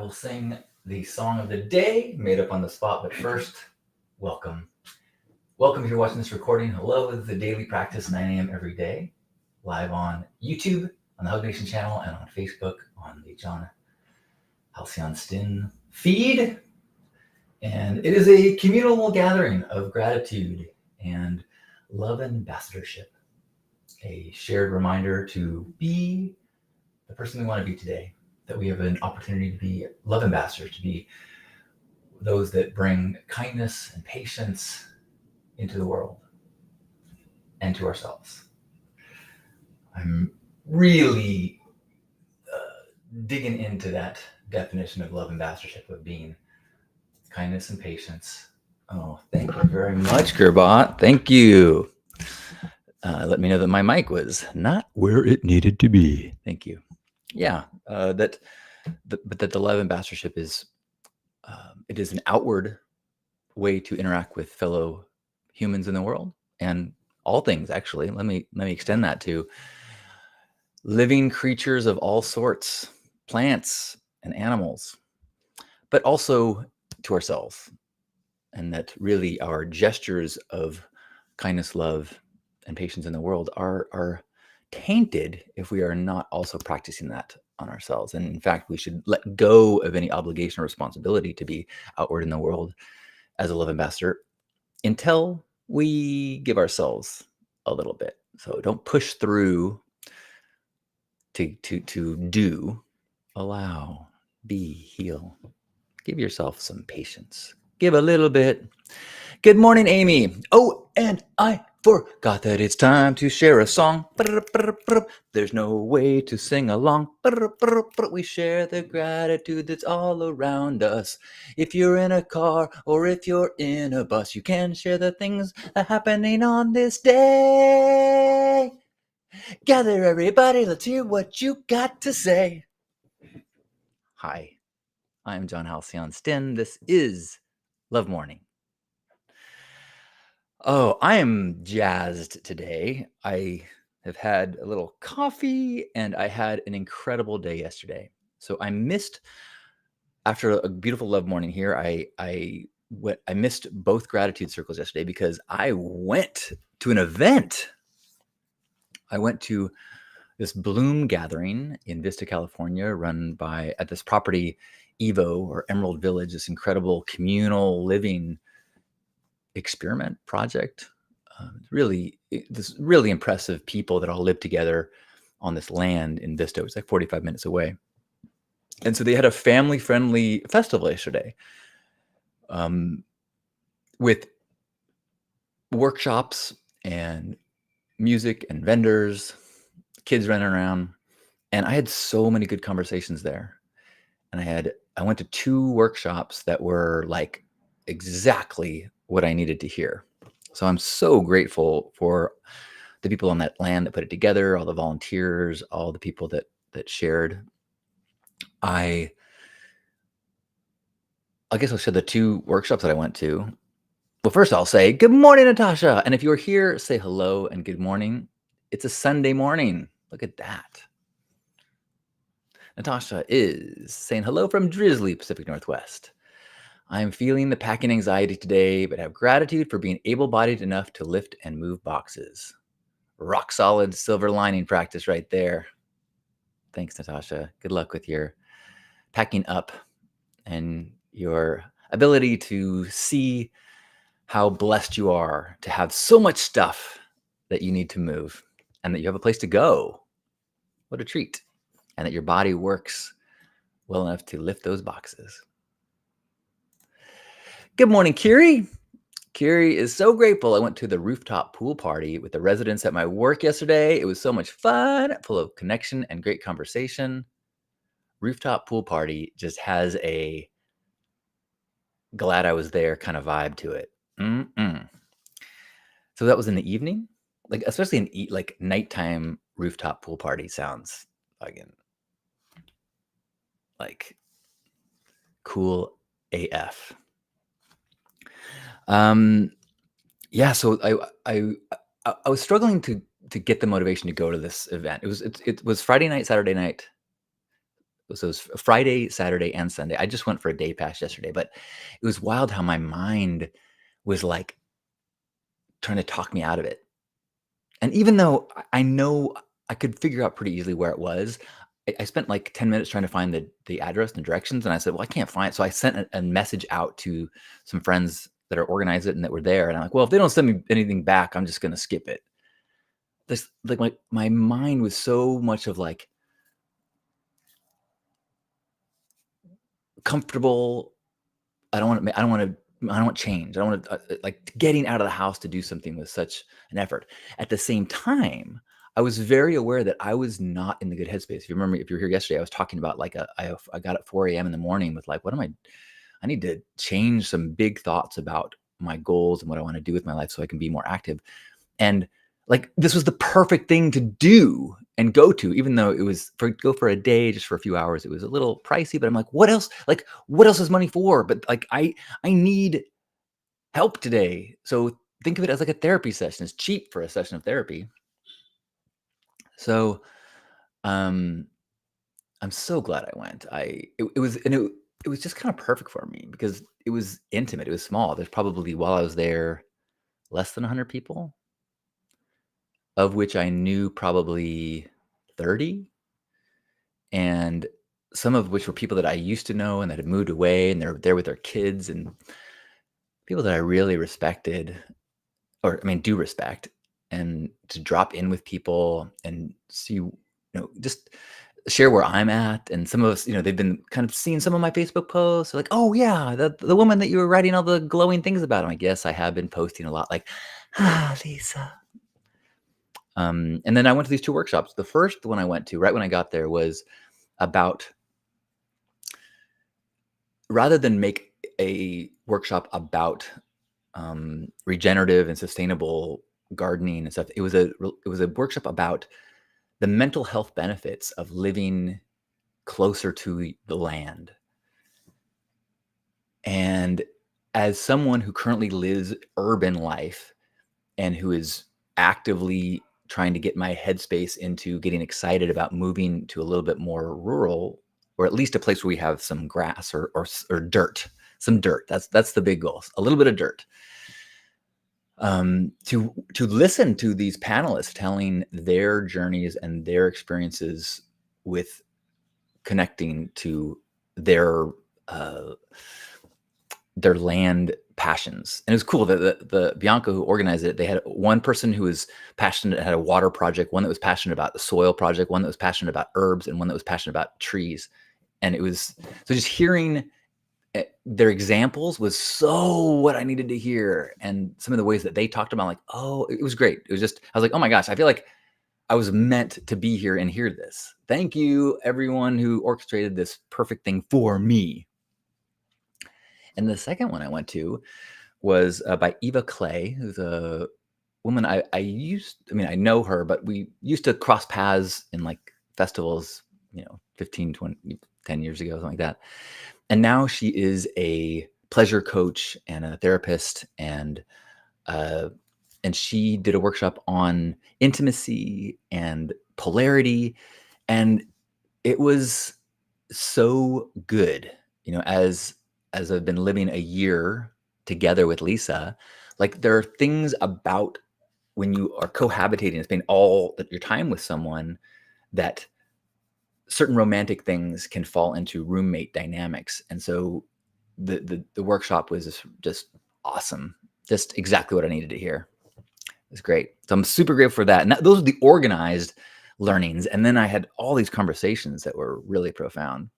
will sing the song of the day, made up on the spot. But first, welcome. Welcome if you're watching this recording. Hello, this is the daily practice, 9 a.m. every day, live on YouTube, on the Hug Nation channel, and on Facebook on the John Halcyon Stin feed. And it is a communal gathering of gratitude and love ambassadorship. A shared reminder to be the person we want to be today, that we have an opportunity to be love ambassadors, to be those that bring kindness and patience into the world and to ourselves. I'm really digging into that definition of love ambassadorship, of being kindness and patience. Oh, thank you very much, Gerbot. Thank you. Let me know that my mic was not where it needed to be. Thank you. Yeah, but that the love ambassadorship is it is an outward way to interact with fellow humans in the world and all things. Actually, let me extend that to living creatures of all sorts, plants and animals, but also to ourselves, and that really our gestures of kindness, love, and patience in the world are tainted if we are not also practicing that on ourselves. And in fact, we should let go of any obligation or responsibility to be outward in the world as a love ambassador until we give ourselves a little bit. So don't push through to do. Allow, be, heal. Give yourself some patience. Give a little bit. Good morning, Amy. Oh, and I forgot that it's time to share a song. There's no way to sing along. We share the gratitude that's all around us. If you're in a car or if you're in a bus, you can share the things that are happening on this day. Gather everybody, let's hear what you got to say. Hi, I'm John Halcyon Stin. This is Love Morning. Oh, I am jazzed today. I have had a little coffee and I had an incredible day yesterday. So I missed, after a beautiful love morning here, I missed both gratitude circles yesterday because I went to an event. I went to this Bloom gathering in Vista, California, run by at this property, Evo or Emerald Village, this incredible communal living experiment project. This really impressive people that all live together on this land in Vista. It's like 45 minutes away. And so they had a family-friendly festival yesterday with workshops and music and vendors, kids running around. And I had so many good conversations there. And I went to 2 workshops that were like exactly what I needed to hear. So I'm so grateful for the people on that land that put it together, all the volunteers, all the people that shared. I guess I'll share the 2 workshops that I went to. Well, first I'll say, good morning, Natasha. And if you're here, say hello and good morning. It's a Sunday morning. Look at that. Natasha is saying hello from Drizzly, Pacific Northwest. I'm feeling the packing anxiety today, but have gratitude for being able-bodied enough to lift and move boxes. Rock solid silver lining practice right there. Thanks, Natasha. Good luck with your packing up and your ability to see how blessed you are to have so much stuff that you need to move and that you have a place to go. What a treat. And that your body works well enough to lift those boxes. Good morning, Kiri. Kiri is so grateful. I went to the rooftop pool party with the residents at my work yesterday. It was so much fun, full of connection and great conversation. Rooftop pool party just has a glad I was there kind of vibe to it. So that was in the evening, like especially in like nighttime rooftop pool party sounds fucking like cool AF. Yeah, so I was struggling to get the motivation to go to this event. It was Friday night, Saturday night, So it was Friday, Saturday, and Sunday. I just went for a day pass yesterday, but it was wild how my mind was like trying to talk me out of it. And even though I know I could figure out pretty easily where it was, I spent like 10 minutes trying to find the address and directions. And I said, well, I can't find it. So I sent a message out to some friends that are organized it and that were there. And I'm like, well, if they don't send me anything back, I'm just going to skip it. This, like my mind was so much of like comfortable. I don't want change. I don't want to like getting out of the house to do something with such an effort. At the same time, I was very aware that I was not in the good headspace. If you remember, if you were here yesterday, I was talking about like I got at 4 a.m. in the morning with like, I need to change some big thoughts about my goals and what I want to do with my life so I can be more active. And like, this was the perfect thing to do and go to, even though it was go for a day, just for a few hours. It was a little pricey, but I'm like, what else? Like, what else is money for? But like, I need help today. So think of it as like a therapy session. It's cheap for a session of therapy. So, I'm so glad I went. It was just kind of perfect for me because it was intimate. It was small. There's probably, while I was there, less than 100 people, of which I knew probably 30, and some of which were people that I used to know and that had moved away, and they're there with their kids, and people that I really respected, or I mean, do respect. And to drop in with people and see, just share where I'm at. And some of us, they've been kind of seeing some of my Facebook posts. They're like, oh yeah, the woman that you were writing all the glowing things about. I'm like, yes, I have been posting a lot. Like, Lisa. And then I went to these 2 workshops. The first one I went to right when I got there was about, rather than make a workshop about regenerative and sustainable gardening and stuff, it was a workshop about the mental health benefits of living closer to the land. And as someone who currently lives urban life and who is actively trying to get my headspace into getting excited about moving to a little bit more rural, or at least a place where we have some grass or dirt, some dirt. That's the big goal. A little bit of dirt. To listen to these panelists telling their journeys and their experiences with connecting to their land passions. And it was cool that the Bianca who organized it, they had one person who was passionate, had a water project, one that was passionate about the soil project, one that was passionate about herbs, and one that was passionate about trees. And it was, so just hearing their examples was so what I needed to hear. And some of the ways that they talked about, like, oh, it was great. It was just, I was like, oh my gosh, I feel like I was meant to be here and hear this. Thank you, everyone who orchestrated this perfect thing for me. And the second one I went to was by Eva Clay, who's a woman I know her, but we used to cross paths in like festivals, 15, 20, 10 years ago, something like that. And now she is a pleasure coach and a therapist, and she did a workshop on intimacy and polarity, and it was so good. As I've been living a year together with Lisa, like there are things about when you are cohabitating, spending all your time with someone, that certain romantic things can fall into roommate dynamics. And so the workshop was just awesome. Just exactly what I needed to hear. It was great. So I'm super grateful for that. And those are the organized learnings. And then I had all these conversations that were really profound.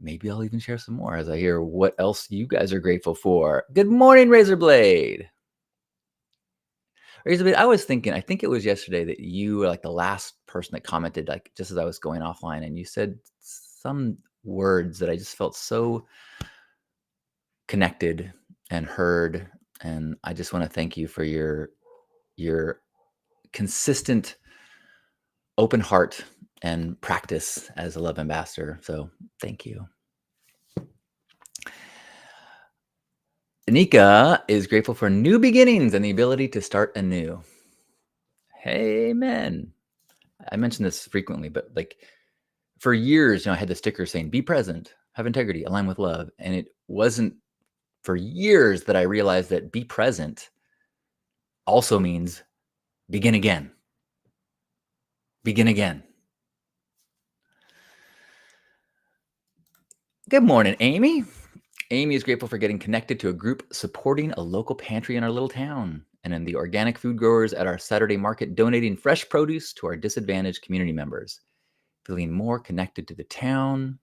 Maybe I'll even share some more as I hear what else you guys are grateful for. Good morning, Razorblade. Razorblade, I was thinking, I think it was yesterday that you were like the last person that commented, like just as I was going offline, and you said some words that I just felt so connected and heard. And I just want to thank you for your consistent open heart and practice as a love ambassador. So thank you. Anika is grateful for new beginnings and the ability to start anew. Amen. I mention this frequently, but like for years, I had the sticker saying, be present, have integrity, align with love. And it wasn't for years that I realized that be present also means begin again. Begin again. Good morning, Amy. Amy is grateful for getting connected to a group supporting a local pantry in our little town, and in the organic food growers at our Saturday market donating fresh produce to our disadvantaged community members. Feeling more connected to the town,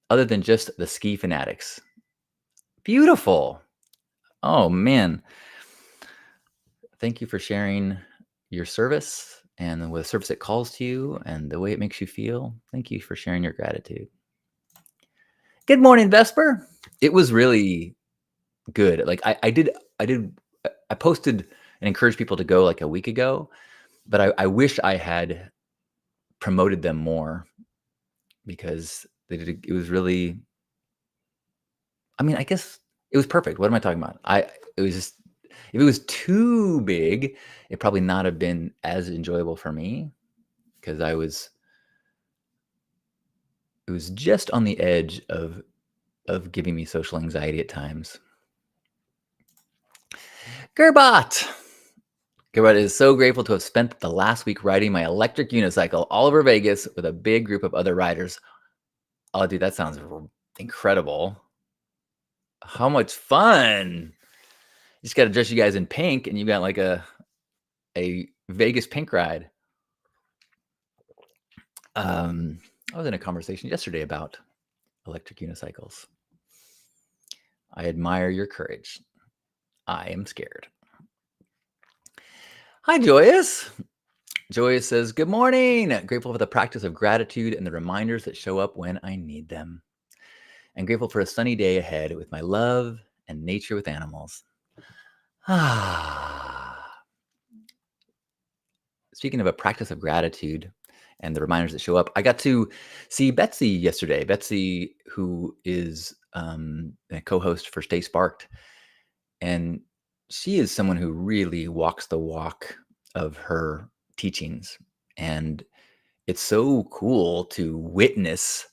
other than just the ski fanatics. Beautiful. Oh, man. Thank you for sharing your service and the service it calls to you and the way it makes you feel. Thank you for sharing your gratitude. Good morning, Vesper. It was really good. Like I posted and encouraged people to go like a week ago, but I wish I had promoted them more because it was really, I mean, I guess it was perfect. What am I talking about? It was just, if it was too big, it probably not have been as enjoyable for me because it was just on the edge of giving me social anxiety at times. Gerbot is so grateful to have spent the last week riding my electric unicycle all over Vegas with a big group of other riders. Oh, dude, that sounds incredible. How much fun. You just got to dress you guys in pink and you got like a Vegas pink ride. I was in a conversation yesterday about electric unicycles. I admire your courage. I am scared. Hi, Joyous. Joyous says, good morning. Grateful for the practice of gratitude and the reminders that show up when I need them. I'm grateful for a sunny day ahead with my love and nature with animals. Speaking of a practice of gratitude and the reminders that show up, I got to see Betsy yesterday. Betsy, who is a co-host for Stay Sparked. And she is someone who really walks the walk of her teachings. And it's so cool to witness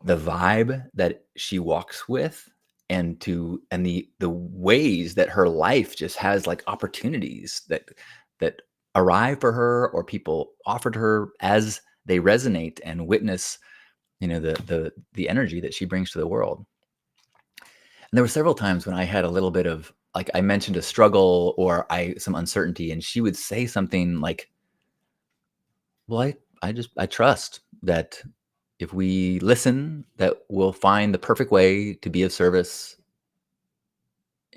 the vibe that she walks with and the ways that her life just has like opportunities that arrive for her or people offered her as they resonate and witness, the energy that she brings to the world. And there were several times when I had a little bit of, like, I mentioned a struggle or some uncertainty, and she would say something like, well, I trust that if we listen, that we'll find the perfect way to be of service,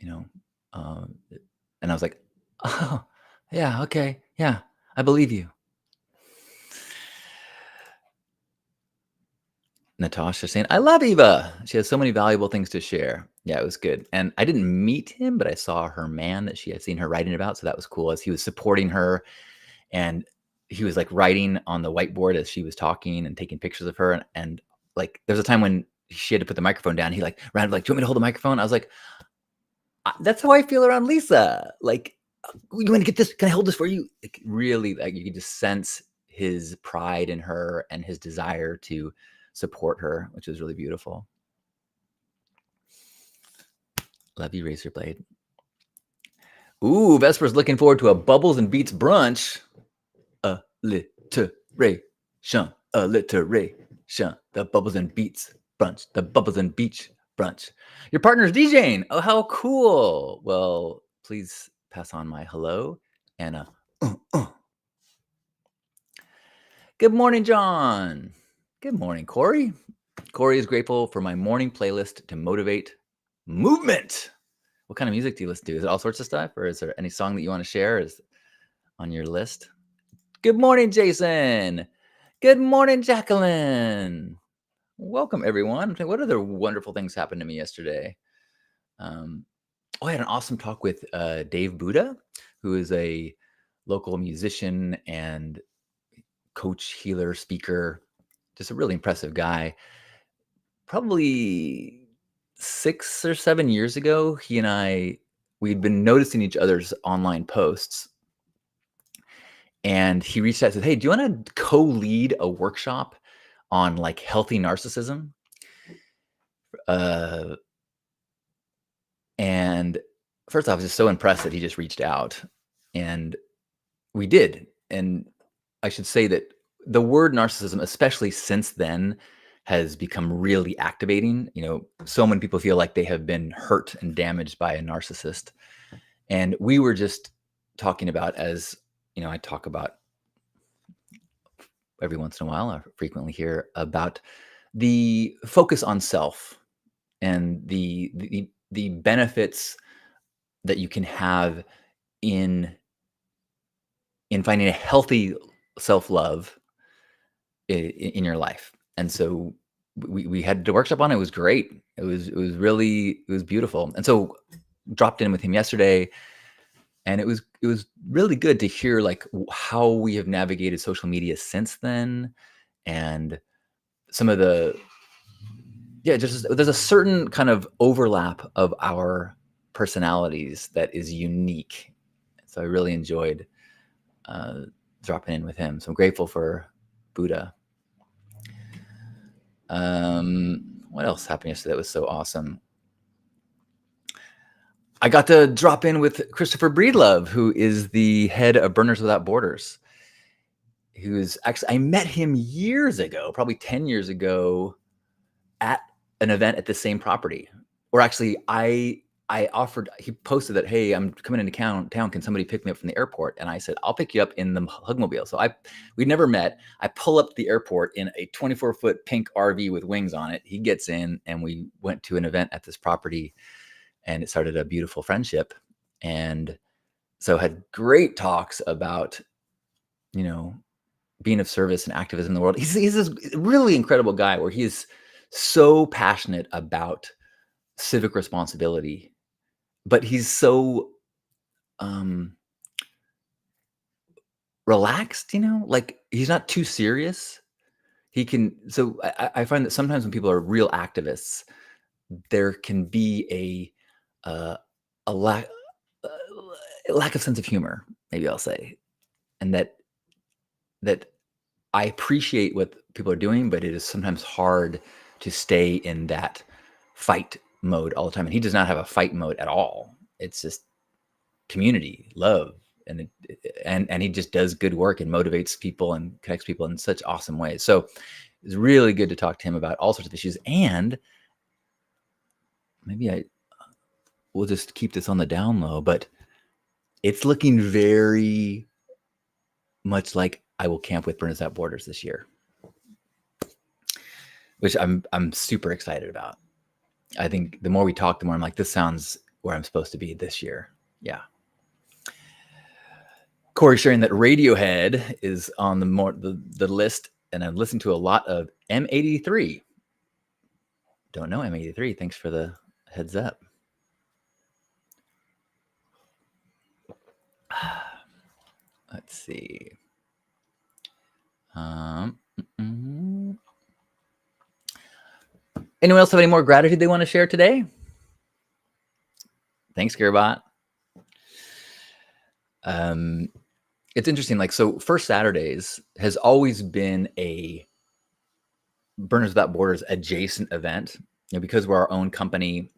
and I was like, oh, yeah, okay, yeah, I believe you. Natasha saying, I love Eva. She has so many valuable things to share. Yeah, it was good. And I didn't meet him, but I saw her man that she had seen her writing about. So that was cool as he was supporting her. And he was like writing on the whiteboard as she was talking and taking pictures of her. And like, there's a time when she had to put the microphone down. He like ran like, do you want me to hold the microphone? I was like, that's how I feel around Lisa. Like, you want to get this? Can I hold this for you? Like, really, like you could just sense his pride in her and his desire to support her, which is really beautiful. Love you, Razorblade. Ooh, Vesper's looking forward to a Bubbles and Beats brunch. Alliteration. The Bubbles and Beats brunch. The Bubbles and Beach brunch. Your partner's DJing. Oh, how cool. Well, please pass on my hello and Good morning, John. Good morning, Corey. Corey is grateful for my morning playlist to motivate movement. What kind of music do you listen to? Is it all sorts of stuff, or is there any song that you want to share is on your list? Good morning, Jason. Good morning, Jacqueline. Welcome, everyone. What other wonderful things happened to me yesterday? I had an awesome talk with Dave Buddha, who is a local musician and coach, healer, speaker, just a really impressive guy. Probably 6 or 7 years ago, he and we'd been noticing each other's online posts. And he reached out and said, hey, do you want to co-lead a workshop on like healthy narcissism. Uh, and first off, I was just so impressed that he just reached out, and we did. And I should say that the word narcissism, especially since then, has become really activating. So many people feel like they have been hurt and damaged by a narcissist. And we were just talking about, as I talk about every once in a while, I frequently hear about the focus on self and the benefits that you can have in finding a healthy self-love in your life. And so we had the workshop on it. It was great. It was beautiful. And so dropped in with him yesterday, and it was really good to hear like how we have navigated social media since then, and some of the just there's a certain kind of overlap of our personalities that is unique. So I really enjoyed dropping in with him. So I'm grateful for Buddha. What else happened yesterday that was so awesome? I got to drop in with Christopher Breedlove, who is the head of Burners Without Borders. I met him years ago, probably 10 years ago, at an event at the same property. Or actually, he posted that, hey, I'm coming into town. Can somebody pick me up from the airport? And I said, I'll pick you up in the Hugmobile. So we'd never met. I pull up the airport in a 24-foot pink RV with wings on it. He gets in, and we went to an event at this property, and it started a beautiful friendship. And so had great talks about, being of service and activism in the world. He's this really incredible guy where he is so passionate about civic responsibility, but he's so relaxed, like he's not too serious. So I find that sometimes when people are real activists, there can be a lack of sense of humor, maybe I'll say, and that I appreciate what people are doing, but it is sometimes hard to stay in that fight mode all the time. And he does not have a fight mode at all. It's just community, love, and he just does good work and motivates people and connects people in such awesome ways. So it's really good to talk to him about all sorts of issues. And maybe we'll just keep this on the down low, but it's looking very much like I will camp with Burners Without Borders this year, which I'm super excited about. I think the more we talk, the more I'm like, this sounds where I'm supposed to be this year. Yeah. Corey sharing that Radiohead is on the list, and I've listened to a lot of M83. Don't know M83. Thanks for the heads up. Let's see. Anyone else have any more gratitude they want to share today? Thanks, Gearbot. It's interesting. Like, so First Saturdays has always been a Burners Without Borders adjacent event, because we're our own company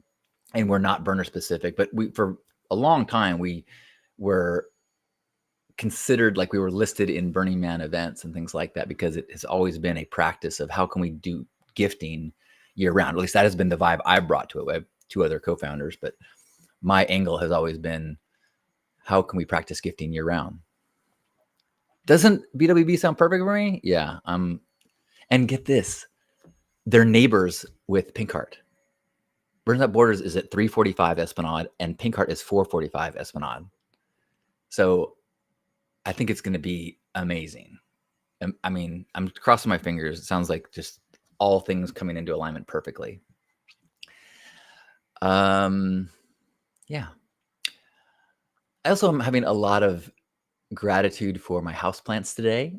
and we're not burner specific, but for a long time, we were considered like we were listed in Burning Man events and things like that, because it has always been a practice of how can we do gifting year round. At least that has been the vibe I brought to it. I have two other co-founders, but my angle has always been, how can we practice gifting year round? Doesn't BWB sound perfect for me? Yeah. And get this, they're neighbors with Pink Heart. Burners Without Borders is at 345 Esplanade, and Pink Heart is 445 Esplanade. So I think it's going to be amazing. I mean, I'm crossing my fingers. It sounds like just all things coming into alignment perfectly. Yeah. I also am having a lot of gratitude for my houseplants today.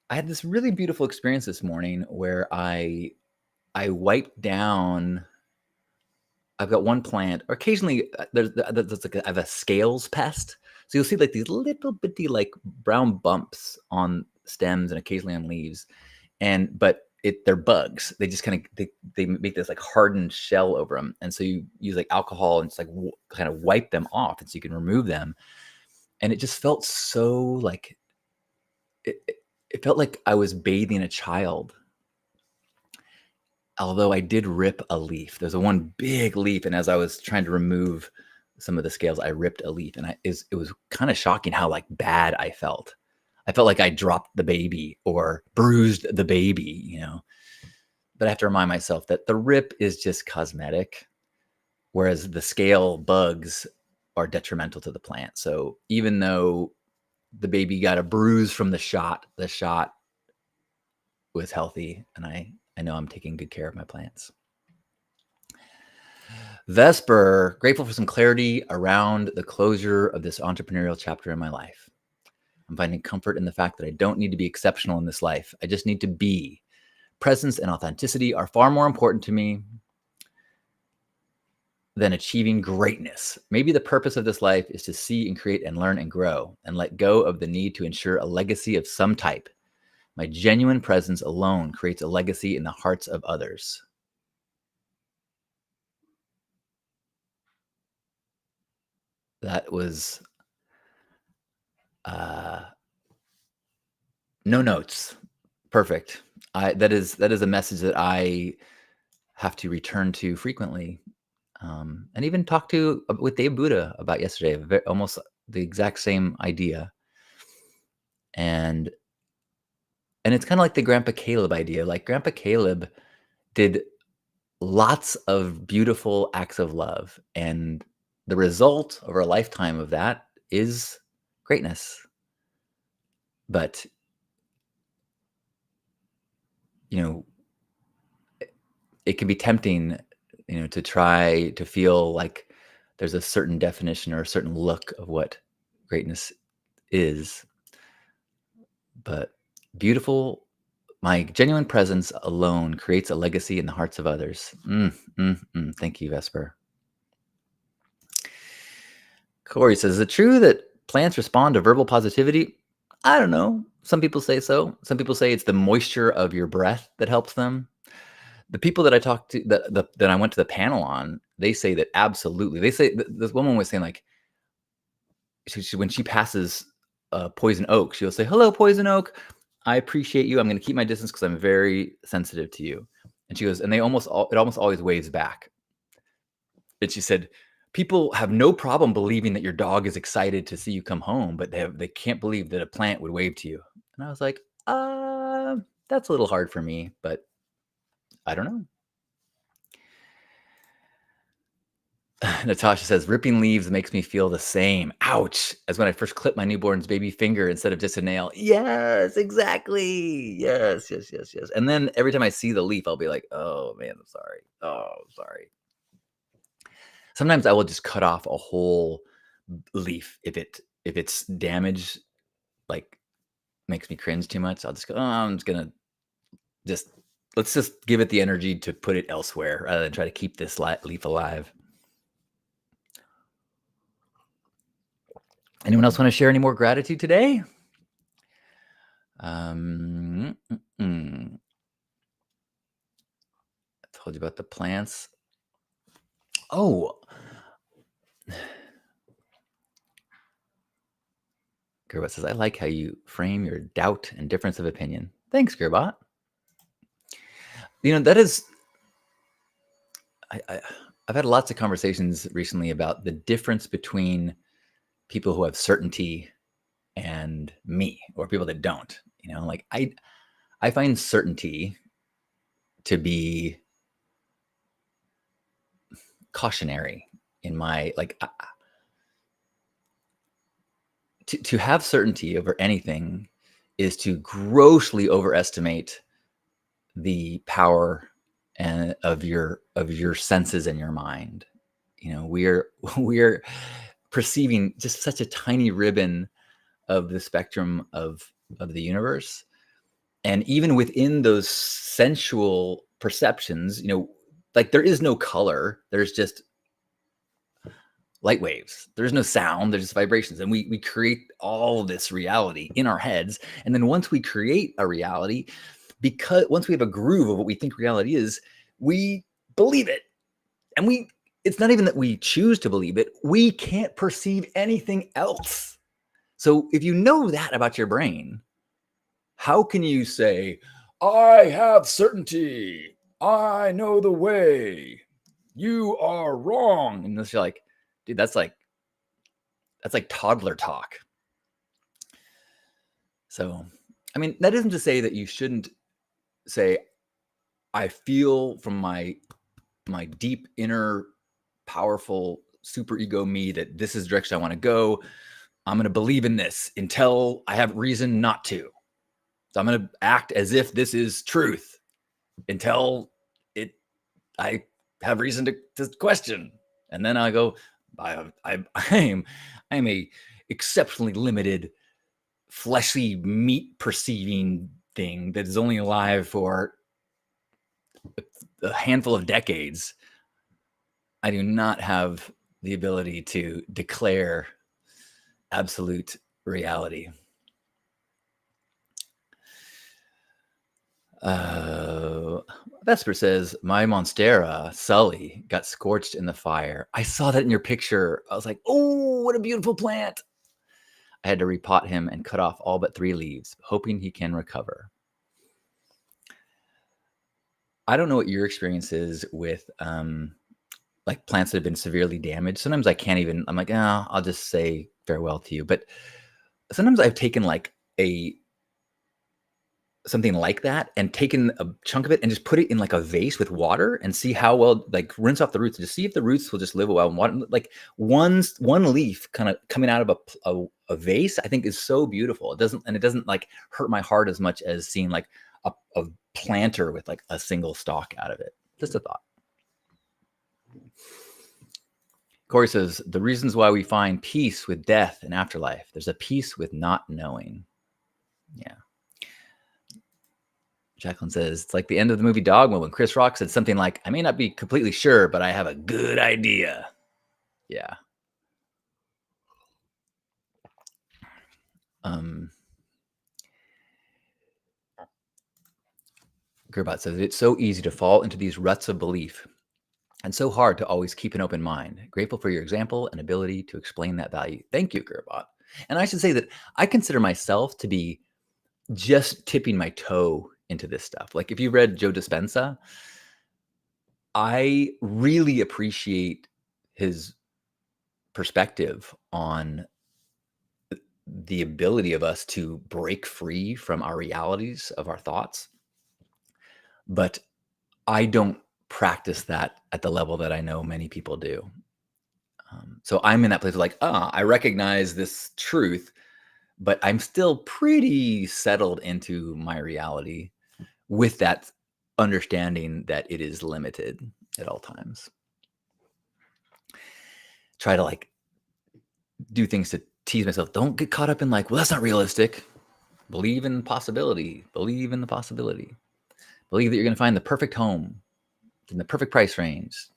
I had this really beautiful experience this morning where I wiped down. I've got one plant, or occasionally there's like I have a scales pest. So you'll see like these little bitty like brown bumps on stems and occasionally on leaves. but they're bugs. They just kind of they make this like hardened shell over them, and so you use like alcohol and just like kind of wipe them off, and so you can remove them. And it just felt so like it felt like I was bathing a child. Although I did rip a leaf. There's a one big leaf, and as I was trying to remove some of the scales, I ripped a leaf, and it was kind of shocking how like bad I felt. I felt like I dropped the baby or bruised the baby, But I have to remind myself that the rip is just cosmetic, whereas the scale bugs are detrimental to the plant. So even though the baby got a bruise from the shot was healthy, and I know I'm taking good care of my plants. Vesper, grateful for some clarity around the closure of this entrepreneurial chapter in my life. I'm finding comfort in the fact that I don't need to be exceptional in this life. I just need to be. Presence and authenticity are far more important to me than achieving greatness. Maybe the purpose of this life is to see and create and learn and grow and let go of the need to ensure a legacy of some type. My genuine presence alone creates a legacy in the hearts of others. That was no notes. Perfect. That is a message that I have to return to frequently, and even talk with Dave Buddha about yesterday. Almost the exact same idea, and it's kind of like the Grandpa Caleb idea. Like Grandpa Caleb did lots of beautiful acts of love, and the result over a lifetime of that is greatness. But it can be tempting, to try to feel like there's a certain definition or a certain look of what greatness is. But beautiful, my genuine presence alone creates a legacy in the hearts of others. Thank you, Vesper. Corey says, is it true that plants respond to verbal positivity? I don't know. Some people say so. Some people say it's the moisture of your breath that helps them. The people that I talked to, that I went to the panel on, they say that absolutely. They say this woman was saying like, when she passes poison oak, she'll say, "Hello, poison oak. I appreciate you. I'm going to keep my distance because I'm very sensitive to you." And she goes, and it almost always waves back. And she said, people have no problem believing that your dog is excited to see you come home, but they can't believe that a plant would wave to you. And I was like, that's a little hard for me, but I don't know. Natasha says, ripping leaves makes me feel the same. Ouch. As when I first clipped my newborn's baby finger instead of just a nail. Yes, exactly. Yes. And then every time I see the leaf, I'll be like, oh man, I'm sorry. Oh, sorry. Sometimes I will just cut off a whole leaf if it's damaged, like makes me cringe too much. I'll just go, I'm just gonna let's just give it the energy to put it elsewhere rather than try to keep this leaf alive. Anyone else want to share any more gratitude today? I told you about the plants. Oh, Gerbot says, I like how you frame your doubt and difference of opinion. Thanks, Gerbot. That is, I've had lots of conversations recently about the difference between people who have certainty and me, or people that don't. Like I find certainty to be cautionary in my to have certainty over anything is to grossly overestimate the power and of your senses and your mind. We're perceiving just such a tiny ribbon of the spectrum of the universe, and even within those sensual perceptions, like there is no color, there's just light waves, there's no sound, there's just vibrations, and we create all this reality in our heads. And then once we create a reality, because once we have a groove of what we think reality is, we believe it. And it's not even that we choose to believe it. We can't perceive anything else. So if you know that about your brain, how can you say, I have certainty, I know the way, you are wrong? And you're like, dude, that's like toddler talk. So, I mean, that isn't to say that you shouldn't say, I feel from my deep inner powerful super ego me that this is the direction I want to go. I'm going to believe in this until I have reason not to. So I'm going to act as if this is truth until I have reason to question. And then I go, I am a exceptionally limited fleshy meat perceiving thing that is only alive for a handful of decades. I do not have the ability to declare absolute reality. Vesper says, my Monstera, Sully, got scorched in the fire. I saw that in your picture. I was like, oh, what a beautiful plant. I had to repot him and cut off all but 3 leaves, hoping he can recover. I don't know what your experience is with like plants that have been severely damaged. Sometimes I can't even, I'm like, oh, I'll just say farewell to you. But sometimes I've taken like something like that and taken a chunk of it and just put it in like a vase with water and see how well, like rinse off the roots, just see if the roots will just live well in water. Like one leaf kind of coming out of a vase, I think is so beautiful. It doesn't like hurt my heart as much as seeing like a planter with like a single stalk out of it. Just a thought. Corey says, the reasons why we find peace with death and afterlife. There's a peace with not knowing. Yeah. Jacqueline says, it's like the end of the movie Dogma when Chris Rock said something like, I may not be completely sure, but I have a good idea. Yeah. Gerbot says, it's so easy to fall into these ruts of belief and so hard to always keep an open mind. Grateful for your example and ability to explain that value. Thank you, Gerbot. And I should say that I consider myself to be just tipping my toe into this stuff. Like if you read Joe Dispenza, I really appreciate his perspective on the ability of us to break free from our realities of our thoughts. But I don't practice that at the level that I know many people do. So I'm in that place of like, I recognize this truth, but I'm still pretty settled into my reality with that understanding that it is limited at all times. Try to like do things to tease myself. Don't get caught up in like, well, that's not realistic. Believe in possibility. Believe in the possibility. Believe that you're going to find the perfect home in the perfect price range.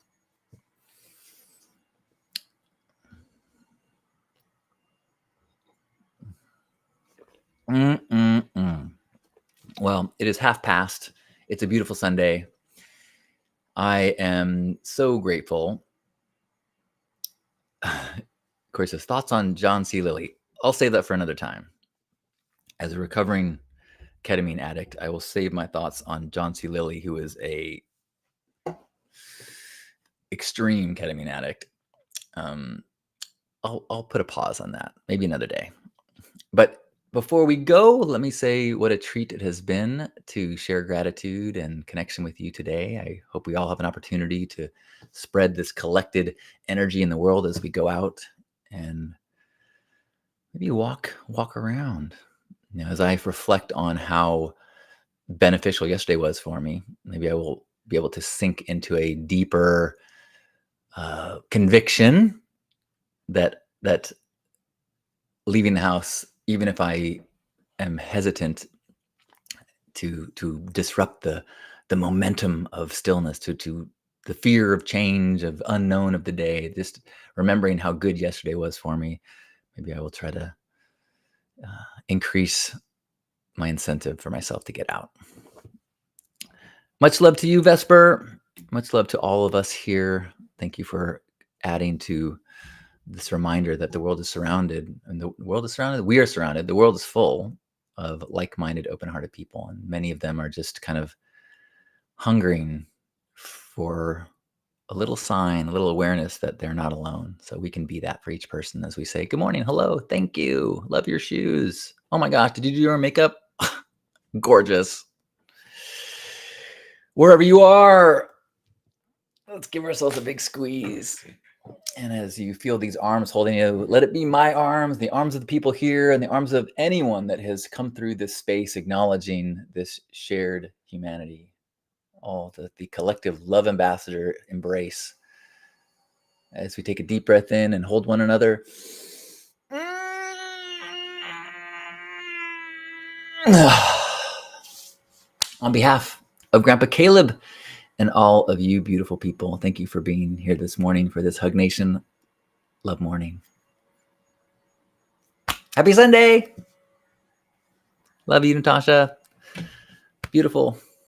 Well, it is past. It's a beautiful Sunday. I am so grateful. Of course, his thoughts on John C. Lilly. I'll save that for another time. As a recovering ketamine addict, I will save my thoughts on John C. Lilly, who is a extreme ketamine addict. I'll put a pause on that, maybe another day. But before we go, let me say what a treat it has been to share gratitude and connection with you today. I hope we all have an opportunity to spread this collected energy in the world as we go out and maybe walk around. You know, as I reflect on how beneficial yesterday was for me, maybe I will be able to sink into a deeper conviction that leaving the house, even if I am hesitant to disrupt the momentum of stillness, to the fear of change, of unknown of the day, just remembering how good yesterday was for me, maybe I will try to increase my incentive for myself to get out. Much love to you, Vesper. Much love to all of us here. Thank you for adding to this reminder that the world is surrounded, and the world is surrounded. We are surrounded. The world is full of like-minded, open-hearted people, and many of them are just kind of hungering for a little sign, a little awareness that they're not alone. So we can be that for each person as we say, good morning, hello, thank you, love your shoes. Oh my gosh, did you do your makeup? Gorgeous. Wherever you are, let's give ourselves a big squeeze. And as you feel these arms holding you, let it be my arms, the arms of the people here, and the arms of anyone that has come through this space, acknowledging this shared humanity. All the collective love ambassador embrace. As we take a deep breath in and hold one another. On behalf of Grandpa Caleb and all of you beautiful people, thank you for being here this morning for this Hug Nation Love Morning. Happy Sunday. Love you, Natasha. Beautiful.